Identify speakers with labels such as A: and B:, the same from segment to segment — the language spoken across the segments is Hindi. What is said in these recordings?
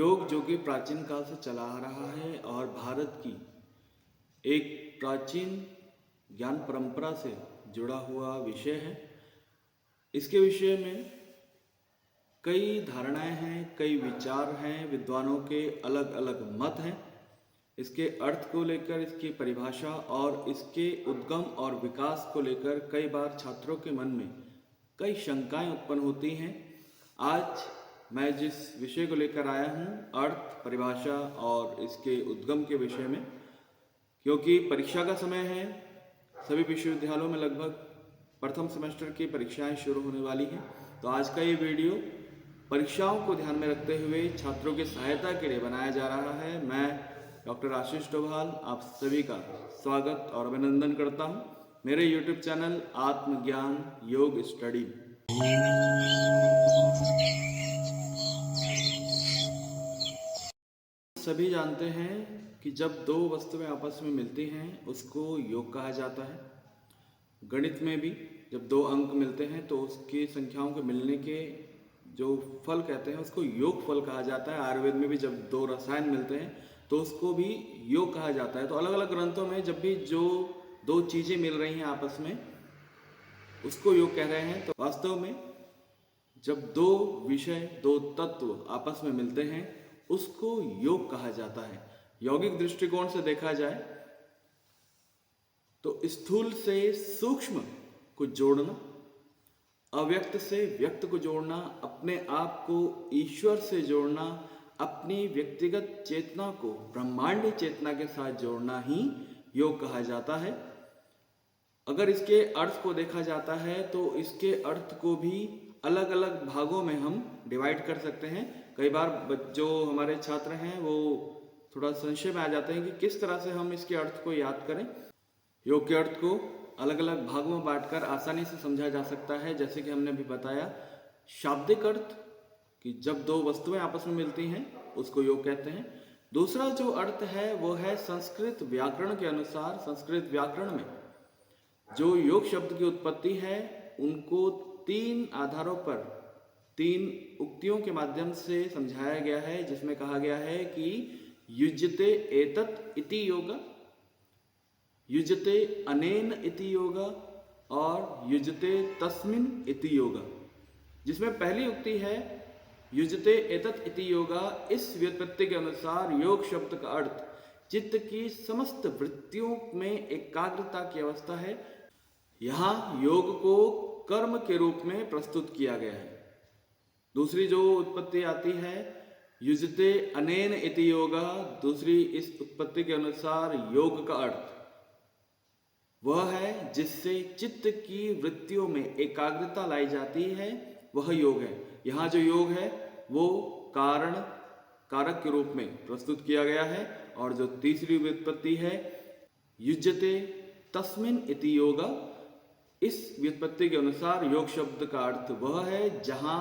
A: योग जो कि प्राचीन काल से चला आ रहा है और भारत की एक प्राचीन ज्ञान परंपरा से जुड़ा हुआ विषय है। इसके विषय में कई धारणाएं हैं, कई विचार हैं, विद्वानों के अलग अलग मत हैं। इसके अर्थ को लेकर, इसकी परिभाषा और इसके उद्गम और विकास को लेकर कई बार छात्रों के मन में कई शंकाएं उत्पन्न होती हैं। आज मैं जिस विषय को लेकर आया हूं, अर्थ, परिभाषा और इसके उद्गम के विषय में, क्योंकि परीक्षा का समय है, सभी विश्वविद्यालयों में लगभग प्रथम सेमेस्टर की परीक्षाएं शुरू होने वाली हैं। तो आज का ये वीडियो परीक्षाओं को ध्यान में रखते हुए छात्रों की सहायता के लिए बनाया जा रहा है। मैं डॉक्टर आशीष डोभाल आप सभी का स्वागत और अभिनंदन करता हूं मेरे YouTube चैनल आत्मज्ञान योग स्टडी। सभी जानते हैं कि जब दो वस्तुएं आपस में मिलती हैं उसको योग कहा जाता है। गणित में भी जब दो अंक मिलते हैं तो उसकी संख्याओं के मिलने के जो फल कहते हैं उसको योग फल कहा जाता है। आयुर्वेद में भी जब दो रसायन मिलते हैं तो उसको भी योग कहा जाता है। तो अलग अलग ग्रंथों में जब भी जो दो चीजें मिल रही हैं आपस में उसको योग कह रहे हैं। तो वास्तव में जब दो विषय, दो तत्व आपस में मिलते हैं उसको योग कहा जाता है। यौगिक दृष्टिकोण से देखा जाए तो स्थूल से सूक्ष्म को जोड़ना, अव्यक्त से व्यक्त को जोड़ना, अपने आप को ईश्वर से जोड़ना, अपनी व्यक्तिगत चेतना को ब्रह्मांडी चेतना के साथ जोड़ना ही योग कहा जाता है। अगर इसके अर्थ को देखा जाता है तो इसके अर्थ को भी अलग अलग भागों में हम डिवाइड कर सकते हैं। कई बार जो हमारे छात्र हैं वो थोड़ा संशय में आ जाते हैं कि किस तरह से हम इसके अर्थ को याद करें। योग के अर्थ को अलग अलग भागों में बांटकर आसानी से समझा जा सकता है। जैसे कि हमने अभी बताया, शाब्दिक अर्थ कि जब दो वस्तुएं आपस में मिलती हैं उसको योग कहते हैं। दूसरा जो अर्थ है वो है संस्कृत व्याकरण के अनुसार। संस्कृत व्याकरण में जो योग शब्द की उत्पत्ति है उनको तीन आधारों पर, तीन उक्तियों के माध्यम से समझाया गया है, जिसमें कहा गया है कि युज्यते एतत् इति योगा, युज्यते अनेन इति योगा और युज्यते तस्मिन् इति योगा। जिसमें पहली उक्ति है युज्यते एतत् इति योगा। इस व्युत्पत्ति के अनुसार योग शब्द का अर्थ चित्त की समस्त वृत्तियों में एकाग्रता की अवस्था है। यहाँ योग को कर्म के रूप में प्रस्तुत किया गया है। दूसरी जो उत्पत्ति आती है युज्यते अनेन इति योगा, दूसरी इस उत्पत्ति के अनुसार योग का अर्थ वह है जिससे चित्त की वृत्तियों में एकाग्रता लाई जाती है, वह योग है। यहाँ जो योग है वो कारण कारक के रूप में प्रस्तुत किया गया है। और जो तीसरी व्युत्पत्ति है युज्यते तस्मिन् इति योगा, इस व्युत्पत्ति के अनुसार योग शब्द का अर्थ वह है जहां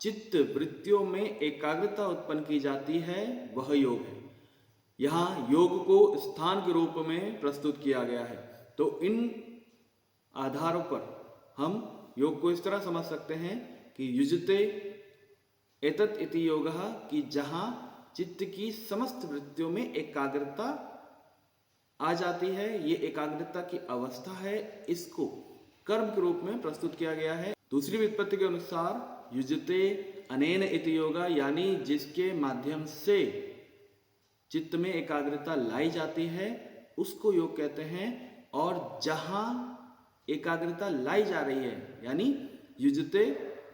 A: चित्त वृत्तियों में एकाग्रता उत्पन्न की जाती है, वह योग है। यहाँ योग को स्थान के रूप में प्रस्तुत किया गया है। तो इन आधारों पर हम योग को इस तरह समझ सकते हैं कि युज्यते एतत् इति योगः कि जहां चित्त की समस्त वृत्तियों में एकाग्रता आ जाती है, ये एकाग्रता की अवस्था है, इसको कर्म के रूप में प्रस्तुत किया गया है। दूसरी व्युत्पत्ति के अनुसार युज्यते अनेन इति योगा, यानी जिसके माध्यम से चित्त में एकाग्रता लाई जाती है उसको योग कहते हैं। और जहां एकाग्रता लाई जा रही है यानी युज्यते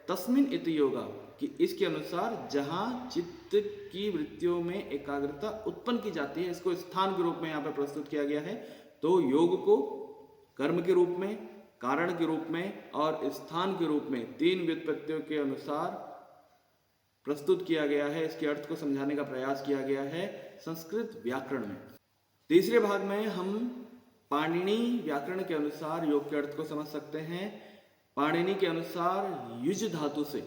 A: तस्मिन् इति योगा कि इसके अनुसार जहां चित्त की वृत्तियों में एकाग्रता उत्पन्न की जाती है, इसको स्थान के रूप में यहाँ पर प्रस्तुत किया गया है। तो योग को कर्म के रूप में, कारण के रूप में और स्थान के रूप में तीन व्युत्पत्तियों के अनुसार प्रस्तुत किया गया है। इसके अर्थ को समझाने का प्रयास किया गया है संस्कृत व्याकरण में। तीसरे भाग में हम पाणिनि व्याकरण के अनुसार योग के अर्थ को समझ सकते हैं। पाणिनि के अनुसार युज धातु से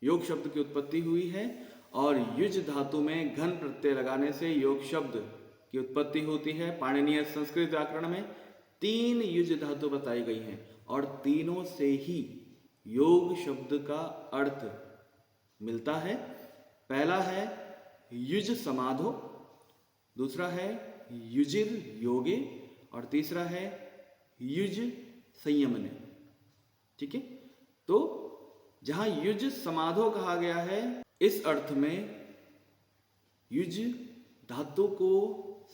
A: योग शब्द की उत्पत्ति हुई है और युज धातु में घन प्रत्यय लगाने से योग शब्द की उत्पत्ति होती है। पाणिनीय संस्कृत व्याकरण में तीन युज धातु बताई गई हैं और तीनों से ही योग शब्द का अर्थ मिलता है। पहला है युज समाधो, दूसरा है युजिर योगे और तीसरा है युज संयमने। ठीक है, तो जहां युज समाधो कहा गया है, इस अर्थ में युज धातु को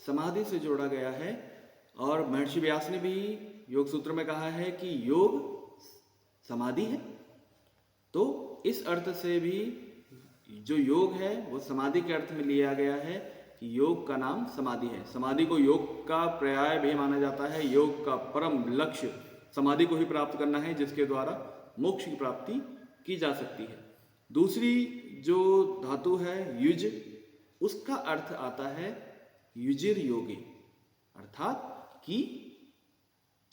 A: समाधि से जोड़ा गया है। और महर्षि व्यास ने भी योग सूत्र में कहा है कि योग समाधि है। तो इस अर्थ से भी जो योग है वो समाधि के अर्थ में लिया गया है कि योग का नाम समाधि है। समाधि को योग का पर्याय भी माना जाता है। योग का परम लक्ष्य समाधि को ही प्राप्त करना है, जिसके द्वारा मोक्ष की प्राप्ति की जा सकती है। दूसरी जो धातु है युज, उसका अर्थ आता है युजिर योगे, अर्थात कि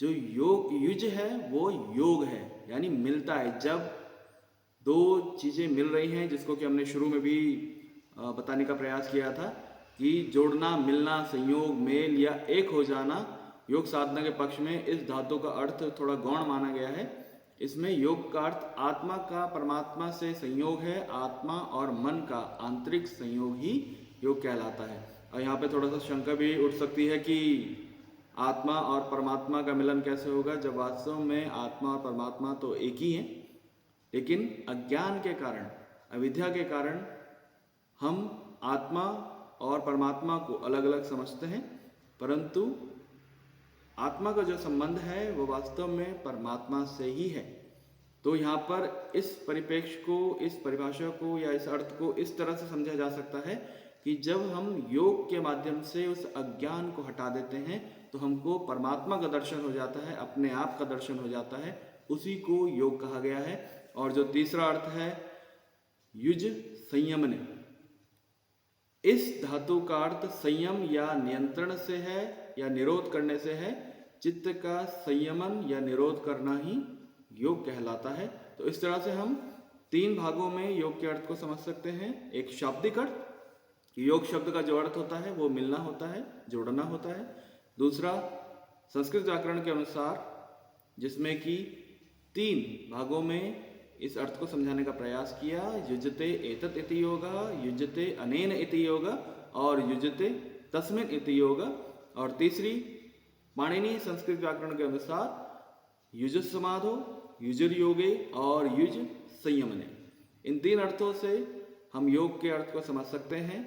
A: जो योग युज है वो योग है, यानी मिलता है। जब दो चीजें मिल रही हैं, जिसको कि हमने शुरू में भी बताने का प्रयास किया था कि जोड़ना, मिलना, संयोग, मेल या एक हो जाना, योग साधना के पक्ष में इस धातु का अर्थ थोड़ा गौण माना गया है। इसमें योग का अर्थ आत्मा का परमात्मा से संयोग है। आत्मा और मन का आंतरिक संयोग ही योग कहलाता है। और यहाँ पे थोड़ा सा शंका भी उठ सकती है कि आत्मा और परमात्मा का मिलन कैसे होगा, जब वास्तव में आत्मा और परमात्मा तो एक ही हैं, लेकिन अज्ञान के कारण, अविद्या के कारण हम आत्मा और परमात्मा को अलग अलग समझते हैं, परंतु आत्मा का जो संबंध है वो वास्तव में परमात्मा से ही है। तो यहाँ पर इस परिप्रेक्ष्य को, इस परिभाषा को या इस अर्थ को इस तरह से समझा जा सकता है कि जब हम योग के माध्यम से उस अज्ञान को हटा देते हैं तो हमको परमात्मा का दर्शन हो जाता है, अपने आप का दर्शन हो जाता है, उसी को योग कहा गया है। और जो तीसरा अर्थ है युज संयमने, इस धातु का अर्थ संयम या नियंत्रण से है या निरोध करने से है। चित्त का संयमन या निरोध करना ही योग कहलाता है। तो इस तरह से हम तीन भागों में योग के अर्थ को समझ सकते हैं। एक शाब्दिक अर्थ, योग शब्द का जो अर्थ होता है वो मिलना होता है, जोड़ना होता है। दूसरा संस्कृत व्याकरण के अनुसार, जिसमें कि तीन भागों में इस अर्थ को समझाने का प्रयास किया, युजते एतत् इति योगा, युजते अनेन इति योगा और युजते तस्मिन् इति योगा। और तीसरी पाणिनि संस्कृत व्याकरण के अनुसार युज समाधो, युजिर योगे और युज संयमने। इन तीन अर्थों से हम योग के अर्थ को समझ सकते हैं।